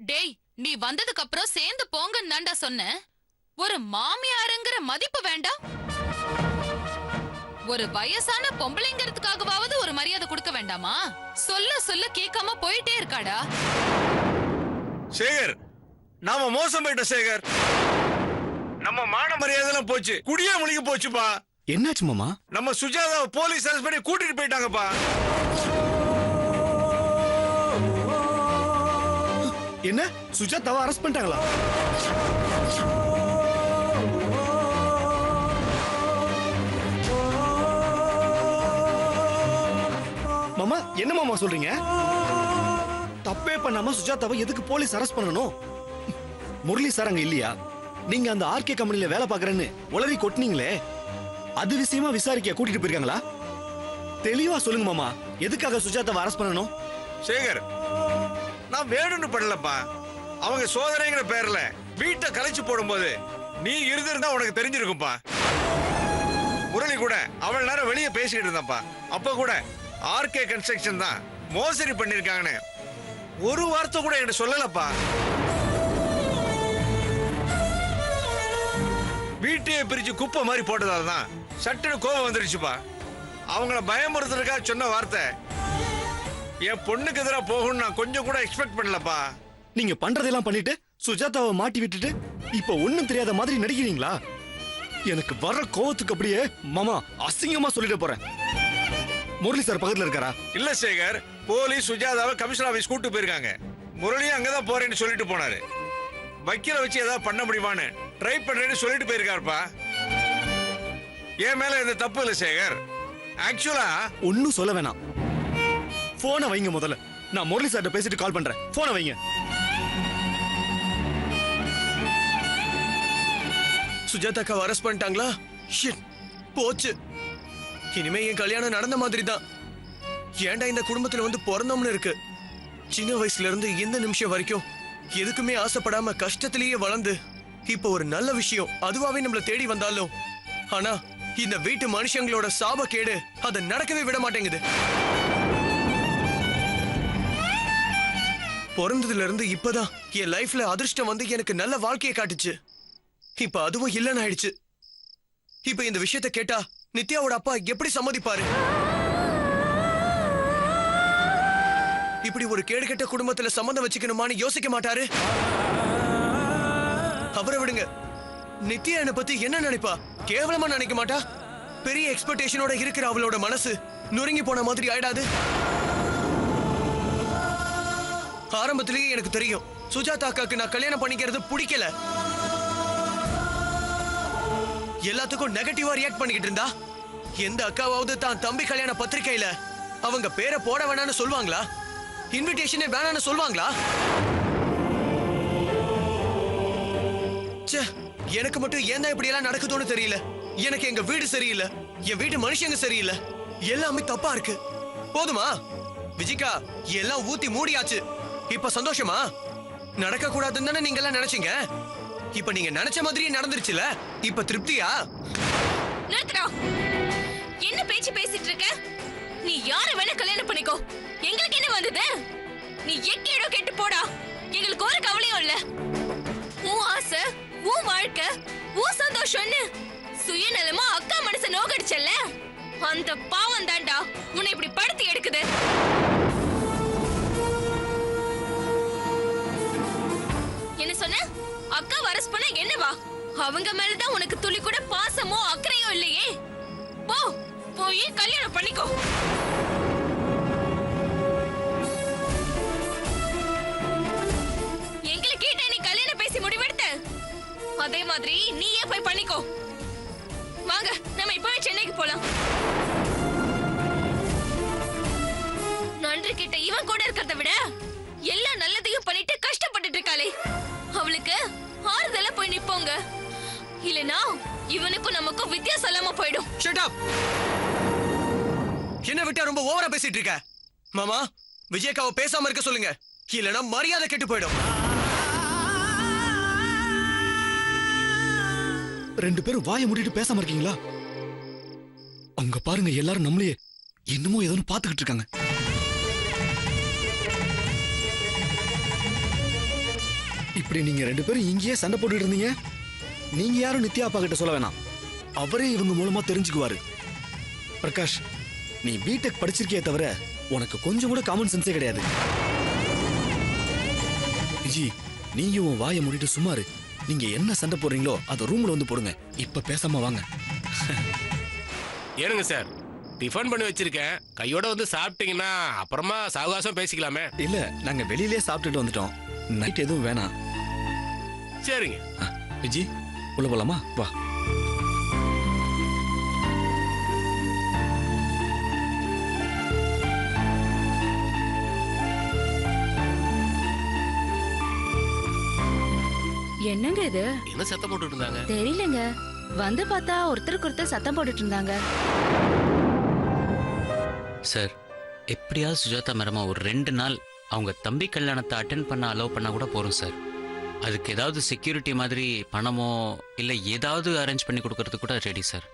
டேய், நீ வந்ததுக்கு அப்புறம் சேர்ந்து போங்கன்னு தாண்டா சொன்னேன். ஒரு மாமியாருங்கிற மதிப்பு வேண்டாம்? ஒரு வயசான பொம்பளைங்கிறதுக்காகவாவது ஒரு மரியாதை கொடுக்க வேண்டாமா? சொல்ல சொல்ல கேட்காம போயிட்டே இருக்காடா. சேகர், நாம மோசம் போயிட்டோம் சேகர். நம்ம மான மரியாதை போச்சு, குடியே முழுகி போச்சுப்பா. என்னாச்சு மாமா? நம்ம சுஜாதாவை போலீஸ் அரெஸ்ட் பண்ணி கூட்டிட்டு போயிட்டாங்கப்பா. என்ன, சுஜாதாவை அரெஸ்ட் பண்ணிட்டாங்களா? மாமா, என்ன மாமா சொல்றீங்க? தப்பே பண்ணாம சுஜாதாவை எதுக்கு போலீஸ் அரெஸ்ட் பண்ணணும்? முரளி சார் அங்க இல்லையா? நீங்க அந்த ஆர்கே கம்பெனில வேலை பாக்குறேன்னு உளறி கொட்டினீங்களே, அது விஷயமா விசாரிக்க கூட்டிட்டு போயிருக்காங்களா? தெளிவா சொல்லுங்க மாமா, எதுக்காக சுஜாதாவை அரெஸ்ட் பண்ணணும்? சேகர், நான் வேணும்னு பண்ணலப்பா. அவங்க சோதனைங்கிற பேர்ல வீட்டை கலைச்சு போடும்போது நீ இருந்திருந்தா உனக்கு தெரிஞ்சிருக்கும்பா. முரளி கூட அவள் நேரம் வெளியே பேசிக்கிட்டு இருந்தாப்பா. அப்ப கூட ஆர்கே கன்ஸ்ட்ரக்ஷன் தான் மோசடி பண்ணிருக்காங்கன்னு ஒரு வார்த்தை கூட என்கிட்ட சொல்லலப்பா. வீட்டையே பிரிச்சு குப்பை மாதிரி போட்டதால தான் சட்டுன்னு கோபம் வந்துருச்சுப்பா. அவங்கள பயமுறுத்துறதுக்காக சொன்ன வார்த்தை என் பொண்ணுக்கு எதிராக போகும்னு நான் கொஞ்சம் கூட எக்ஸ்பெக்ட் பண்ணலப்பா. நீங்க பண்றதெல்லாம் பண்ணிட்டு சுஜாதாவை மாட்டி விட்டுட்டு இப்ப ஒண்ணும் தெரியாத மாதிரி நடிக்கிறீங்களா? எனக்கு வர்ற கோவத்துக்கு அப்படியே மாமா அசிங்கமா சொல்லிட்டு போறேன். முரளி சார் பக்கத்துல இருக்காரா? இல்ல சேகர், போலீஸ் சுஜாதாவை கமிஷனர் ஆபீஸ் கூட்டு போயிருக்காங்க. முரளியும் அங்கதான் போறேன்னு சொல்லிட்டு போனாரு. வக்கீல வச்சு ஏதாவது பண்ண முடியுமான்னு ட்ரை பண்றேன்னு சொல்லிட்டு போயிருக்காருப்பா. என் மேல எந்த தப்பு இல்ல சேகர். ஆக்சுவலா ஒன்னும் சொல்ல வேணாம். போனை வைங்க முதல்ல. நான் முரளி சார்ட்ட பேசிட்டு கால் பண்றேன். போனை வைங்க. சுஜாதாக்கா அரெஸ்ட் பண்ணிட்டாங்களா? ஷிட், போச்சு. இனிமே என் கல்யாணம் நடந்த மாதிரி தான். ஏன்டா இந்த குடும்பத்துல வந்து பிறந்தோம்னு இருக்கு. சின்ன வயசுல இருந்து இந்த நிமிஷம் வரைக்கும் எதுக்குமே ஆசைப்படாம கஷ்டத்திலேயே வளர்ந்து இப்ப ஒரு நல்ல விஷயம் அதுவாவே நம்மள தேடி வந்தாலும், ஆனா இந்த வீட்டு மனுஷங்களோட சாப கேடு அதை நடக்கவே விட மாட்டேங்குது. பிறந்ததுல இருந்து இப்பதான் என் லைஃப்ல அதிர்ஷ்டம் வந்து எனக்கு நல்ல வாழ்க்கையை காட்டுச்சு. இப்ப அதுவும் இல்லன்னு ஆயிடுச்சு. இப்ப இந்த விஷயத்த கேட்டா நித்யாவோட அப்பா எப்படி சம்மதிப்பாரு? இப்படி ஒரு கேடுகெட்ட குடும்பத்துல சம்மந்தம் வச்சுக்கணுமான்னு யோசிக்க மாட்டாரு. அவரை விடுங்க. நித்யா என்னை பத்தி என்ன நினைப்பா? கேவலமா நினைக்க மாட்டா? பெரிய எக்ஸ்பெக்டேஷனோட இருக்கிற அவளோட மனசு நொறுங்கி போன மாதிரி ஆயிடாது? ஆரம்பத்திலேயே எனக்கு தெரியும் சுஜாதா அக்காக்கு நான் கல்யாணம் பண்ணிக்கிறது பிடிக்கல. எல்லாத்துக்கும் நெகட்டிவா ரியாக்ட் பண்ணிக்கிட்டு இருந்தா எந்த அக்காவாவது தான் தம்பி கல்யாண பத்திரிக்கையில அவங்க பேரை போட வேணான்னு சொல்வாங்களா? இன்விடேஷனே வேணான்னு சொல்வாங்களா? எனக்கு மட்டும் ஏன் இப்படி எல்லாம் நடக்குதுன்னு தெரியல. எனக்கு எங்க வீடு சரியில்லை, என் வீட்டு மனுஷங்க சரியில்லை, எல்லாமே தப்பா இருக்கு. போதுமா விஜிகா? எல்லாம் ஊத்தி மூடியாச்சு. இப்ப சந்தோஷமா? நடக்க கூடாதுன்னு தானே நீங்க எல்லாம் நினைச்சீங்க. இப்ப நீங்க நினைச்ச மாதிரியே நடந்துருச்சுல. இப்ப திருப்தியா? நிறுத்துடா. என்ன பேச்சு பேசிட்டு இருக்க? நீ யார வேணா கல்யாணம் பண்ணிக்கோ, எங்களுக்கு என்ன வந்தது? நீ எக்கேடோ கெட்டு போடா, எங்களுக்கு ஒரு கவலையும் இல்ல. உன் ஆசை, உன் வாழ்க்கை, உன் சந்தோஷம்னு சுயநலமா அக்கா மனச நோக்கடிச்சல்ல, அந்த பாவம் தாண்டா உன்னை இப்படி படுத்தி எடுக்குது. என்ன சொன்ன? அக்கா அரஸ்ட் பண்ண என்னவா? அவங்க மேலதான் உனக்கு துளி கூட பாசமோ அக்கறையோ இல்லையே. போ, போய் கல்யாணம் பண்ணிக்கோ. எங்களை கேட்ட நீ கல்யாணம் பேசி முடிவெடுத்த, அதே மாதிரி நீயே போய் பண்ணிக்கோ. வாங்க, நம்ம இப்பவே சென்னைக்கு போலாம். நன்றி கிட்ட இவன் கூட இருக்கிறத விட எல்லா நல்லதையும் பண்ணிட்டு கஷ்டப்பட்டுட்டு இருக்காளே, அவளுக்கு ஆறுதலா போய் நிப்போங்க. இல்லனா இவனுக்கும் நமக்கும் வித்தியாசம் இல்லாம போயிடும். Shut up. என்ன விட்டா ரொம்ப ஓவரா பேசிட்டு இருக்க. மாமா, விஜயக்காவை பேசாம இருக்க சொல்லுங்க, இல்லனா மரியாதை கெட்டு போயிடும். ரெண்டு பேரும் வாயை மூடிட்டு பேசாம இருக்கீங்களா? அங்க பாருங்க, எல்லாரும் நம்மளையே என்னமோ ஏதோ பாத்துக்கிட்டு இருக்காங்க. இப்படி நீங்க 2 பேரும் இங்கேயே சண்டை போட்டுட்டு இருந்தீங்க. நீங்க யாரும் நித்யா அப்பா கிட்ட சொல்ல வேணாம், அவரே இவங்க மூலமா தெரிஞ்சுக்குவாரு. பிரகாஷ், நீ பிடெக் படிச்சிருக்கியே தவிர உனக்கு கொஞ்சம் கூட காமன் சென்ஸே கிடையாது. விஜி, நீயும் உன் வாயை மூடிட்டு சும்மாரு. நீங்க என்ன சண்டை போடுறீங்களோ அதை ரூம்ல வந்து போடுங்க. இப்ப பேசாம வாங்க. ஏனுங்க சார், டிஃபன் பண்ணி வச்சிருக்கேன், கையோட வந்து சாப்பிட்டீங்கன்னா அப்புறமா சாவகாசம் பேசிக்கலாமே. இல்ல, நாங்க வெளியிலே சாப்பிட்டுட்டு வந்துட்டோம். நைட் எதுவும் வேணாம். சரிங்க. விஜி, உள்ள போலாமா? வா. என்னங்க இது? என்ன சத்தம் போட்டுட்டு இருந்தாங்க? தெரியலங்க. வந்து பார்த்தா ஒருத்தருக்கு ஒருத்தர் சத்தம் போட்டுட்டு இருந்தாங்க. சார், எப்படியாவது சுஜாதா மேடமா ஒரு 2 நாள் அவங்க தம்பி கல்யாணத்தை அட்டென்ட் பண்ண அலோவ் பண்ணா கூட போறோம் சார். அதுக்கு ஏதாவது செக்யூரிட்டி மாதிரி பணமோ இல்லை ஏதாவது அரேஞ்ச் பண்ணி கொடுக்கறது கூட ரெடி சார்.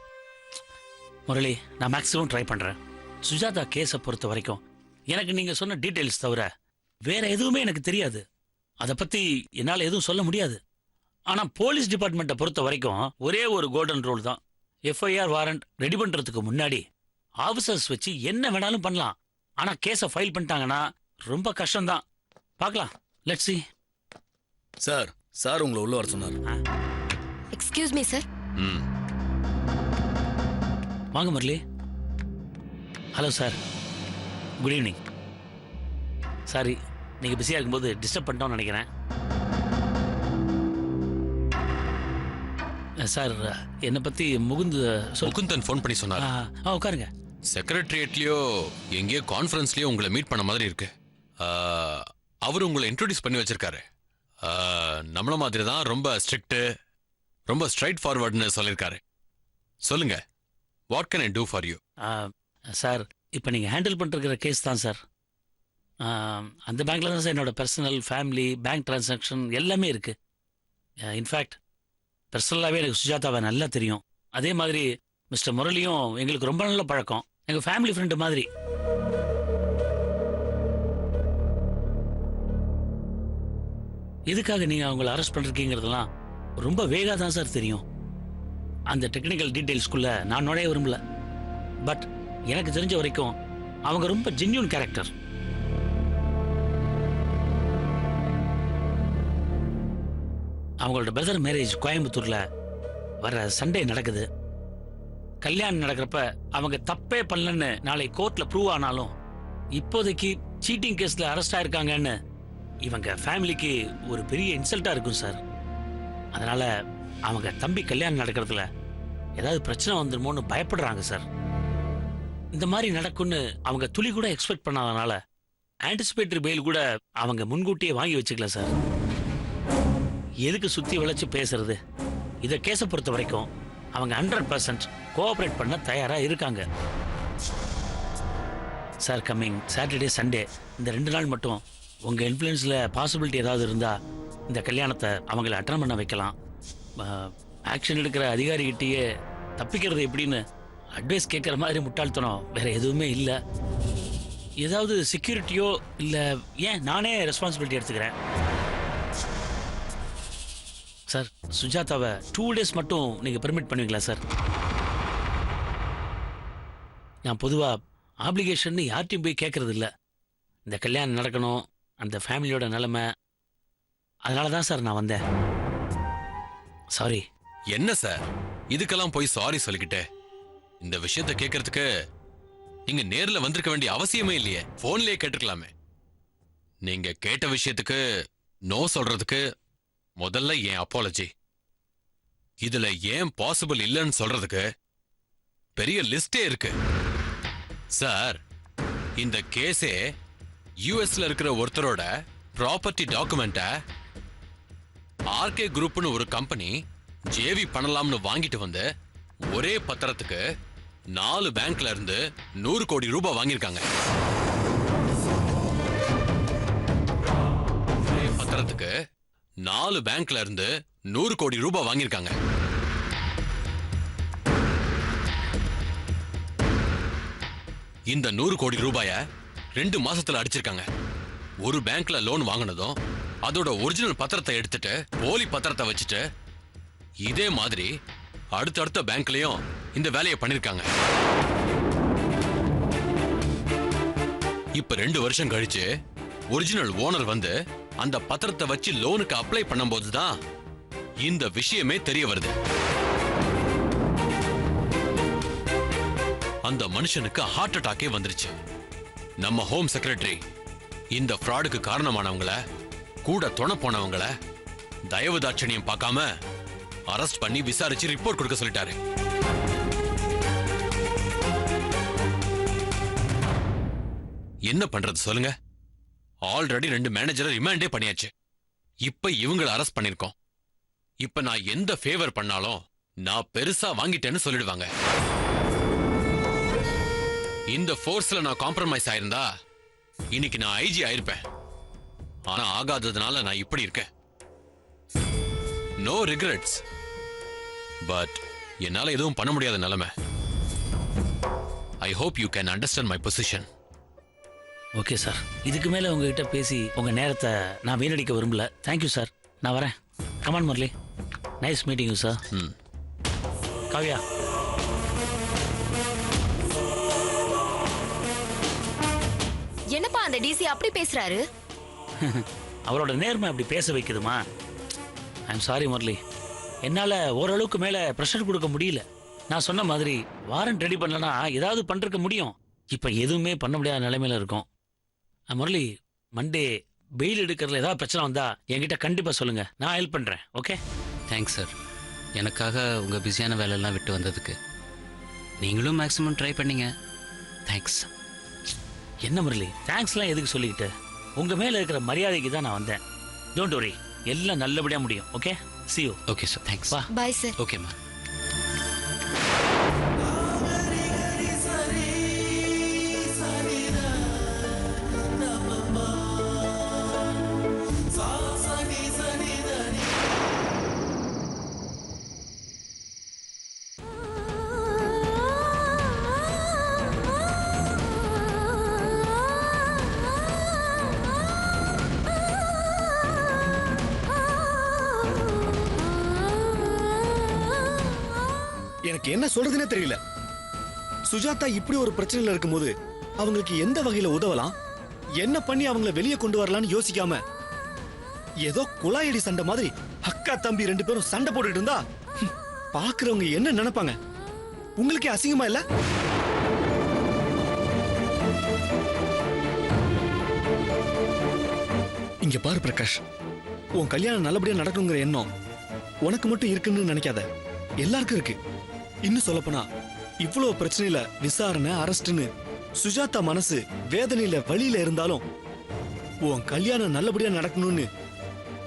முரளி, நான் மேக்ஸிமம் ட்ரை பண்ணுறேன். சுஜாதா கேஸை பொறுத்த வரைக்கும் எனக்கு நீங்கள் சொன்ன டீட்டெயில்ஸ் தவிர வேற எதுவுமே எனக்கு தெரியாது. அதை பற்றி என்னால் எதுவும் சொல்ல முடியாது. ஆனால் போலீஸ் டிபார்ட்மெண்ட்டை பொறுத்த வரைக்கும் ஒரே ஒரு கோல்டன் ரூல் தான். எஃப்ஐஆர் வாரண்ட் ரெடி பண்ணுறதுக்கு முன்னாடி ஆஃபீஸர்ஸ் வச்சு என்ன வேணாலும் பண்ணலாம். ஆனால் கேஸை ஃபைல் பண்ணிட்டாங்கன்னா ரொம்ப கஷ்டம்தான். பார்க்கலாம். Let's see. சார் உங்களை உள்ள வர சொன்னார். Excuse me sir. வாங்க Murali. Hello sir, good evening. Sorry, நீங்கள் பிஸியாக இருக்கும்போது டிஸ்டர்ப் பண்ணிட்டோம்னு நினைக்கிறேன். சார், என்னை பற்றி முகுந்தன் ஃபோன் பண்ணி சொன்னார். உட்காருங்க. செக்ரட்டரியேட்லயோ எங்கேயோ கான்ஃபரன்ஸ்லயோ உங்களை மீட் பண்ண மாதிரி இருக்கு. அவர் உங்களை இன்ட்ரோடியூஸ் பண்ணி வச்சிருக்காரு. நம்மள மாதிரி தான், ரொம்ப ஸ்ட்ரிக்ட், ரொம்ப ஸ்ட்ரைட் ஃபார்வர்ட்னு சொல்லியிருக்காரு. சொல்லுங்க, what can I do for you? Sir, இப்போ நீங்கள் ஹேண்டில் பண்ணிருக்கிற கேஸ் தான் சார். அந்த பேங்க்ல தான் சார் என்னோட பர்சனல், ஃபேமிலி, பேங்க் டிரான்சாக்ஷன் எல்லாமே இருக்கு. இன்ஃபேக்ட் பர்சனலாகவே எனக்கு சுஜாதாவை நல்லா தெரியும். அதே மாதிரி மிஸ்டர் முரளியும் எங்களுக்கு ரொம்ப நல்ல பழக்கம். எங்கள் ஃபேமிலி ஃப்ரெண்டு மாதிரி. எதுக்காக நீங்கள் அவங்கள அரெஸ்ட் பண்ணிருக்கீங்கிறதெல்லாம் ரொம்ப வேகா தான் சார் தெரியும். அந்த டெக்னிக்கல் டீட்டெயில்ஸ்குள்ள நான் நுழைய விரும்பல. பட் எனக்கு தெரிஞ்ச வரைக்கும் அவங்க ரொம்ப ஜென்யூன் கேரக்டர். அவங்களோட பிரதர் மேரேஜ் கோயம்புத்தூர்ல வர சண்டே நடக்குது. கல்யாணம் நடக்கிறப்ப அவங்க தப்பே பண்ணலன்னு நாளை கோர்ட்ல ப்ரூவ் ஆனாலும் இப்போதைக்கு சீட்டிங் கேஸ்ல அரெஸ்ட் ஆயிருக்காங்கன்னு இவங்க ஃபேமிலிக்கு ஒரு பெரிய இன்சல்ட்டா இருக்கும் சார். அதனால அவங்க தம்பி கல்யாணம் நடக்கிறதுல ஏதாவது பிரச்சனை வந்துருமோன்னு பயப்படுறாங்க சார். இந்த மாதிரி நடக்கும்னு அவங்க துளி கூட எக்ஸ்பெக்ட் பண்ணாதனால ஆன்டிசிபேட்டரி பெயில் கூட அவங்க முன்கூட்டியே வாங்கி வச்சுக்கல சார். எதுக்கு சுத்தி வளைச்சு பேசுறது? இதை கேஸை பொறுத்த வரைக்கும் அவங்க 100% கோஆபரேட் பண்ண தயாரா இருக்காங்க சார். கம்மிங் சாட்டர்டே, சண்டே இந்த 2 நாள் மட்டும் உங்க இன்ஃப்ளூயன்ஸ்ல பாசிபிலிட்டி ஏதாவது இருந்தா இந்த கல்யாணத்தை அவங்களை அட்டெண்ட் பண்ண வைக்கலாம். ஆக்ஷன் எடுக்கிற அதிகாரிகிட்டயே தப்பிக்கிறது எப்படின்னு அட்வைஸ் கேட்குற மாதிரி முட்டாள்தனம் வேற எதுவுமே இல்லை. ஏதாவது செக்யூரிட்டியோ இல்லை ஏன் நானே ரெஸ்பான்சிபிலிட்டி எடுத்துக்கிறேன் சார். சுஜாதாவை 2 days மட்டும் நீங்கள் பெர்மிட் பண்ணுவீங்களா சார்? நான் பொதுவாக ஆப்ளிகேஷன் யார்ட்டையும் போய் கேட்கறது இல்லை. இந்த கல்யாணம் நடக்கணும், அந்த ஃபேமிலியோட நிலைமை, அதனால தான் சார் நான் வந்தேன். சாரி. என்ன சார் இதுக்கெல்லாம் போய் சாரி சொல்லிக்கிட்டே? இந்த விஷயத்தை கேட்கறதுக்கு நீங்க நேர்ல வந்திருக்க வேண்டிய அவசியமே இல்லையே, போன்லயே கேட்டுக்கலாமே. நீங்க கேட்ட விஷயத்துக்கு நோ சொல்றதுக்கு முதல்ல ஏன் அப்பாலஜி. இதுல ஏன் பாசிபிள் இல்லைன்னு சொல்றதுக்கு பெரிய லிஸ்டே இருக்கு சார். இந்த கேஸே யூஎஸ்ல இருக்கிற ஒருத்தரோட ப்ராப்பர்ட்டி டாக்குமெண்ட ஆர்கே குரூப்னு ஒரு கம்பெனி ஜேவி பண்ணலாம்னு வாங்கிட்டு வந்து ஒரே பத்திரத்துக்கு 4 பேங்க்ல இருந்து 100 கோடி ரூபாய் வாங்கியிருக்காங்க. ஒரே பத்திரத்துக்கு 4 பேங்க்ல இருந்து 100 கோடி ரூபாய் வாங்கியிருக்காங்க. இந்த 100 கோடி ரூபாய 2 மாசத்துல அடிச்சிருக்காங்க. ஒரு பேங்க்ல லோன் வாங்கினதும் அதோட ஒரிஜினல் பத்திரத்தை எடுத்துட்டு போலி பத்திரத்தை வச்சுட்டு இதே மாதிரி அடுத்தடுத்த பேங்க்லயும் இந்த வேலையை பண்ணிருக்காங்க. இப்ப 2 வருஷம் கழிச்சு ஒரிஜினல் ஓனர் வந்து அந்த பத்திரத்தை வச்சு லோனுக்கு அப்ளை பண்ணும்போதுதான் இந்த விஷயமே தெரிய வருது. அந்த மனுஷனுக்கு ஹார்ட் அட்டாக்கே வந்துருச்சு. நம்ம ஹோம் செக்ரட்டரி இந்த ஃப்ராடுக்கு காரணமானவங்கள, கூட துணை போனவங்கள தயவு தாட்சணியம் பார்க்காம அரெஸ்ட் பண்ணி விசாரிச்சு ரிப்போர்ட் கொடுக்க சொல்லிட்டாரு. என்ன பண்றது சொல்லுங்க? ஆல்ரெடி 2 மேனேஜரை ரிமாண்டே பண்ணியாச்சு. இப்ப இவங்களை அரெஸ்ட் பண்ணிருக்கோம். இப்ப நான் எந்த ஃபேவர் பண்ணாலும் நான் பெருசா வாங்கிட்டேன்னு சொல்லிடுவாங்க. இந்த ஃபோர்ஸ்ல நான் காம்ப்ரமைஸ் ஆயிருந்தா இன்னைக்கு நான் ஐஜி ஆயிருப்பேன். ஆனா ஆகாததுனால நான் இப்படி இருக்கேன். No regrets. பட் என்னால எதுவும் பண்ண முடியாத நிலைமை. I hope you can understand my position. Okay sir, இதுக்கு மேல உங்ககிட்ட பேசி உங்க நேரத்தை நான் வீணடிக்க விரும்பல. தேங்க்யூ சார், நான் வரேன். Come on Murali, nice meeting you sir. Kavya, என்னப்பா அந்த டிசி அப்படி பேசுறாரு? அவரோட நேர்மை அப்படி பேச வைக்குதுமா? ஐம் சாரி முரளி, என்னால ஓரளவுக்கு மேல ப்ரெஷர் கொடுக்க முடியல. நான் சொன்ன மாதிரி வாரண்ட் ரெடி பண்ணலனா ஏதாவது பண்ணிருக்க முடியும். இப்ப எதுவுமே பண்ண முடியாத நிலைமையில இருக்கும். முரளி, மண்டே பெயில் எடுக்கிறதுல ஏதாவது பிரச்சனை வந்தா என்கிட்ட கண்டிப்பா சொல்லுங்க, நான் ஹெல்ப் பண்றேன். ஓகே? தேங்க்ஸ் சார், எனக்காக உங்கள் பிஸியான வேலையெல்லாம் விட்டு வந்ததுக்கு. நீங்களும் மேக்ஸிமம் ட்ரை பண்ணீங்க. தேங்க்ஸ். என்ன முரளி, தேங்க்ஸ்லாம் எதுக்கு சொல்லிக்கிட்டு? உங்க மேல இருக்கிற மரியாதைக்கு தான் நான் வந்தேன். டோன்ட் வரி, எல்லாம் நல்லபடியா முடியும். Okay, see you. Okay sir, thanks. வா. Bye sir. ஓகேம்மா. எனக்கு என்ன சொல்றதுன்னே தெரியல. சுஜாதா இப்படி ஒரு பிரச்சனையில இருக்கும்போது அவங்களுக்கு எந்த வகையில உதவலாம், என்ன பண்ணி அவங்கள வெளியே கொண்டு வரலாம்னு யோசிக்காம ஏதோ குழாயடி சண்டை மாதிரி அக்கா தம்பி 2 பேரும் சண்டை போட்டுட்டு இருந்தா பாக்குறவங்க என்ன நினைப்பாங்க? உங்களுக்கே அசிங்கமா இல்ல? இங்க பாரு பிரகாஷ், உன் கல்யாணம் நல்லபடியா நடக்குங்கிற எண்ணம் உனக்கு மட்டும் இருக்குன்னு நினைக்காத, எல்லாருக்கும் இருக்கு. இன்னும் சொல்லப்போனா இவ்வளவு பிரச்சனையில விசாரணை, அரஸ்ட்னு சுஜாதா மனசு வேதனையில வழியில இருந்தாலும் உன் கல்யாணம் நல்லபடியா நடக்கணும்னு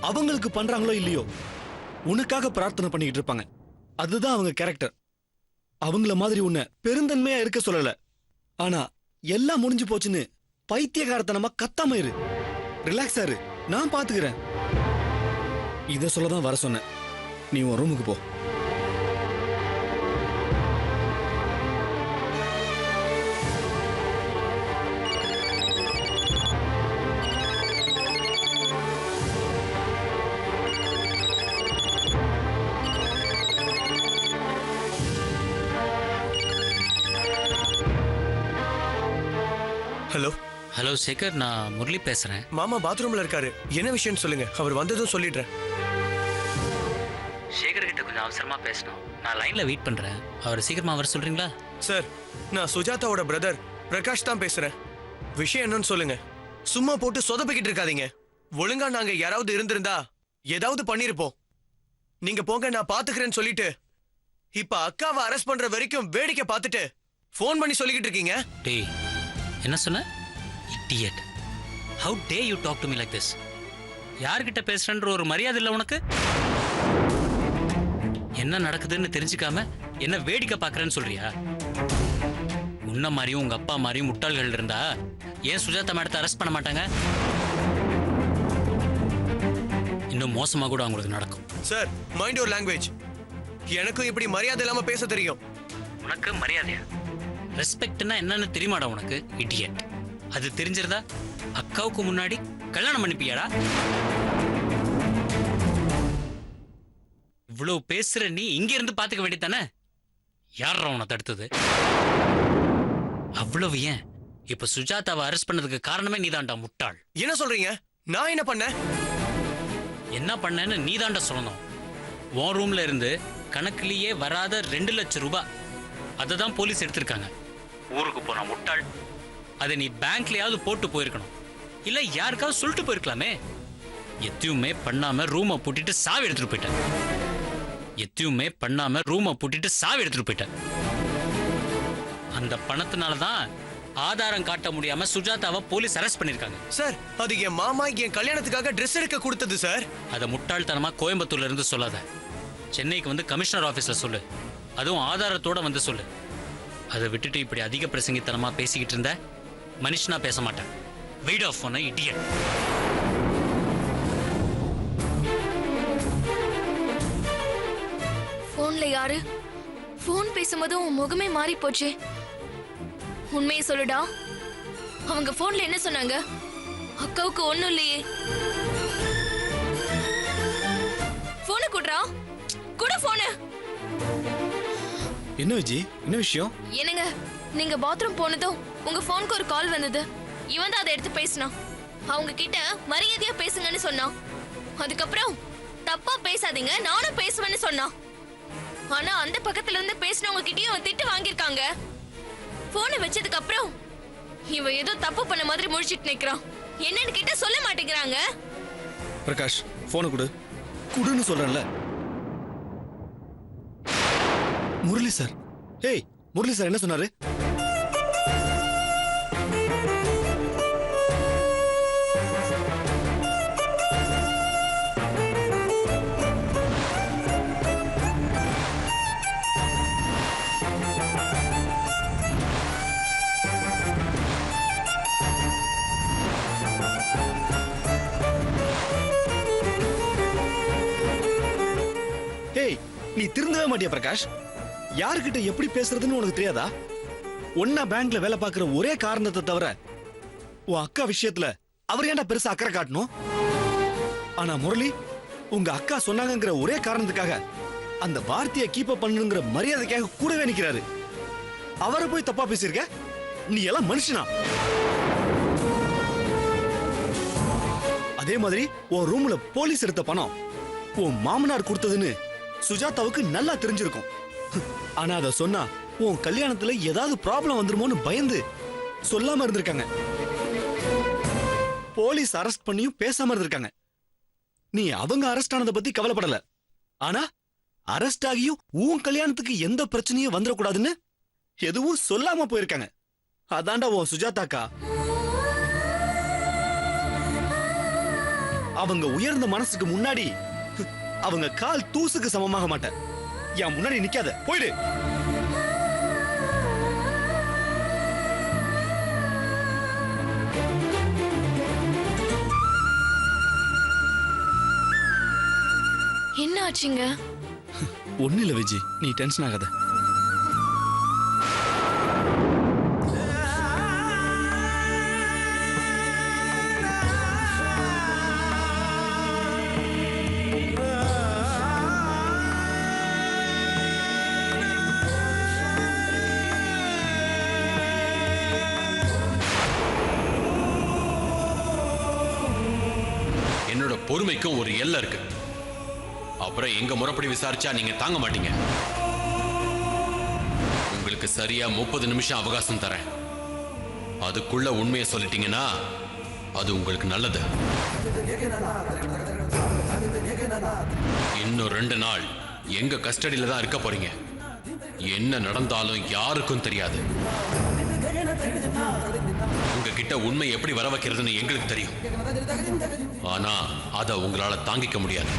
அவங்களுக்கு பண்றாங்களோ இல்லையோ உனக்காக பிரார்த்தனை பண்ணிக்கிட்டு இருப்பாங்க. அதுதான் அவங்க கேரக்டர். அவங்கள மாதிரி உன்னை பெருந்தன்மையா இருக்க சொல்லல, ஆனா எல்லாம் முடிஞ்சு போச்சுன்னு பைத்தியகாரத்தனமா கத்தாம இரு. ரிலாக்ஸா இரு, நான் பாத்துக்கிறேன். இத சொல்லதான் வர சொன்னேன். நீ உன் ரூமுக்கு போ. ஹலோ. ஹலோ சேகர், நான் முரளி பேசுறேன். மாமா பாத்ரூம்ல இருக்காரு. என்ன விஷயம் சொல்லுங்க, அவர் வந்ததும் சொல்லிடுறேன். சேகர் கிட்ட கொஞ்சம் அவசரமா பேசணும். நான் லைன்ல வெயிட் பண்றேன். அவர் சீக்கிரமா வர சொல்றீங்களா? சார், நான் சுஜாதாவோட பிரதர் பிரகாஷ் தான் பேசுறேன். விஷயம் என்னன்னு சொல்லுங்க. சும்மா போட்டு சொதப்பிக்கிட்டு இருக்காதீங்க. ஒழுங்கா நாங்க யாராவது இருந்திருந்தா ஏதாவது பண்ணிருப்போம். நீங்க போங்க, நான் பாத்துக்கிறேன்னு சொல்லிட்டு இப்ப அக்காவை அரெஸ்ட் பண்ற வரைக்கும் வேடிக்கை பார்த்துட்டு போன் பண்ணி சொல்லிக்கிட்டு இருக்கீங்க. டேய், என்ன சொன்ன? Idiot. How dare you talk to me like this? யார்கிட்ட பேசுறன்ற ஒரு மரியாதை இல்ல உனக்கு? என்ன நடக்குதுன்னு தெரிஞ்சுக்காம என்ன வேடிக்கை பார்க்கறேன்னு சொல்றியா? உன்ன மாதிரியும் உங்க அப்பா மாதிரியும் முட்டாள்கள் இருந்தா ஏன் சுஜாதா மேடத்தை அரெஸ்ட் பண்ண மாட்டாங்க? இன்னும் மோசமா கூட அவங்களுக்கு நடக்கும். Sir, mind your language. எனக்கும் இப்படி மரியாதை இல்லாம பேச தெரியும். உனக்கு மரியாதையா? ரெஸ்பெக்ட்னா என்னன்னு தெரியுமாடா உனக்கு? இடியட். அது தெரிஞ்சிருந்தா அக்காவுக்கு முன்னாடி கல்யாணம் பண்ணிப்பியாடா? இவ்வளவு பேசுற நீ இங்க இருந்து பாத்துக்க வேண்டியதானே? யார் உன்னை தடுத்தது? அவ்வளவு ஏன் இப்ப சுஜாதாவை அரெஸ்ட் பண்ணதுக்கு காரணமே நீதான்டா முட்டாள். என்ன சொல்றீங்க? நான் என்ன பண்ணேன்? என்ன பண்ணேன்னு நீதான்டா சொல்லணும். உன் ரூம்ல இருந்து கணக்குலயே வராத 2 லட்சம் ரூபாய் அதை தான் போலீஸ் எடுத்திருக்காங்க. ஊருக்கு போன முட்டாள், அதை நீ பேங்க்லயாவது போட்டு போயிருக்கணும், இல்ல யாருக்காவது சொல்லிட்டு போயிருக்கலாமே. எத்தையுமே பண்ணாம ரூமை பூட்டிட்டு சாவி எடுத்துட்டு போயிட்டேன். எத்தையுமே பண்ணாம ரூமை பூட்டிட்டு சாவி எடுத்துட்டு போயிட்டேன். அந்த பணத்தினாலதான் ஆதாரம் காட்ட முடியாம சுஜாதாவை போலீஸ் அரெஸ்ட் பண்ணிருக்காங்க. சார், அது என் மாமா என் கல்யாணத்துக்காக ட்ரெஸ் எடுக்க கொடுத்தது சார். அதை முட்டாள்தனமா கோயம்புத்தூர்ல இருந்து சொல்லாத. சென்னைக்கு வந்து கமிஷனர் ஆபீஸ்ல சொல்லு, அதுவும் ஆதாரத்தோட வந்து சொல்லு. அதை விட்டுட்டு இப்படி அதிக பிரசங்கித்தனமா பேசிக்கிட்டு இருந்த மனுஷனா பேச மாட்டேன். வெயிட் ஆஃப் பண்ண இடியட். போன்ல யாரு? போன் பேசும்போது உன் முகமே மாறி போச்சு. உண்மையை சொல்லுடா, அவங்க போன்ல என்ன சொன்னாங்க? அக்காவுக்கு ஒண்ணும் இல்லையே. போன குடுறா, குடு போன. என்ன விஜி, என்ன விஷயம்? என்னங்க, நீங்க பாத்ரூம் போனதும் உங்க போனுக்கு ஒரு கால் வந்தது. இவன் தான் அதை எடுத்து பேசினான். அவங்க கிட்ட மரியாதையா பேசுங்கன்னு சொன்னான். அதுக்கப்புறம் தப்பா பேசாதீங்க, நானும் பேசுவேன்னு சொன்னான். ஆனா அந்த பக்கத்துல இருந்து பேசினவங்க கிட்டயும் திட்டு வாங்கியிருக்காங்க. போனை வச்சதுக்கு அப்புறம் இவன் ஏதோ தப்பு பண்ண மாதிரி முழிச்சிட்டு நிக்கிறான். என்னன்னு கிட்ட சொல்ல மாட்டேங்கிறாங்க. பிரகாஷ், போனை கொடு. குடுன்னு சொல்றேன்ல. முரளி சார். ஏய், முரளி சார் என்ன சொன்னாரு? ஏய், நீ திருந்தவே மாட்டியா பிரகாஷ்? யாருக்கிட்ட எப்படி பேசுறதுன்னு உனக்கு தெரியாதா? ஒன்னா பேங்க்ல வேலை பார்க்கிற ஒரே காரணத்தை தவிர உன் அக்கா விஷயத்துல அவர் ஏன்டா பெருசா அக்கறை காட்டணும்? ஆனா முரளி, உங்க அக்கா சொன்னாங்கங்கிற ஒரே காரணத்துக்காக அந்த வார்த்தையை கீப் அப் பண்ணுங்கிற மரியாதைக்காக கூடவே நிக்கிறாரு. அவரை போய் தப்பா பேசியிருக்க? நீ எல்லாம் மனுஷனா? அதே மாதிரி உன் ரூம்ல போலீஸ் எடுத்த பணம் உன் மாமனார் கொடுத்ததுன்னு சுஜாதாவுக்கு நல்லா தெரிஞ்சிருக்கும். ஆனா அத சொன்னா உன் கல்யாணத்துல ஏதாவது ப்ராப்ளம் வந்துருமோன்னு பயந்து சொல்லாம இருந்திருக்காங்க. போலீஸ் அரெஸ்ட் பண்ணியும் பேசாம இருந்திருக்காங்க. நீ அவங்க அரெஸ்ட் ஆனதை பத்தி கவலைப்படல. ஆனா அரெஸ்ட் ஆகியும் உன் கல்யாணத்துக்கு எந்த பிரச்சனையும் வந்துடக்கூடாதுன்னு எதுவும் சொல்லாம போயிருக்காங்க. அதாண்டா உன் சுஜாதாக்கா. அவங்க உயர்ந்த மனசுக்கு முன்னாடி அவங்க கால் தூசுக்கு சமமாக மாட்டேன். என் முன்னாடி நிக்காத, போயிடு. என்ன ஆச்சுங்க? ஒண்ணு இல்ல விஜி, நீ டென்ஷன் ஆகாத. என்னோட பொறுமைக்கும் ஒரு எல்லை இருக்கு. அப்புறம் எங்க முறைப்படி விசாரிச்சா நீங்க தாங்க மாட்டீங்க. உங்களுக்கு சரியா 30 நிமிஷம் அவகாசம் தரேன். அதுக்குள்ள உண்மையை சொல்லிட்டீங்கன்னா அது உங்களுக்கு நல்லது. இன்னும் 2 நாள் எங்க கஸ்டடியில தான் இருக்க போறீங்க. என்ன நடந்தாலும் யாருக்கும் தெரியாது. உங்ககிட்ட உண்மை எப்படி வர வைக்கிறதுன்னு எங்களுக்கு தெரியும். ஆனா அதை உங்களால தாங்கிக்க முடியாது.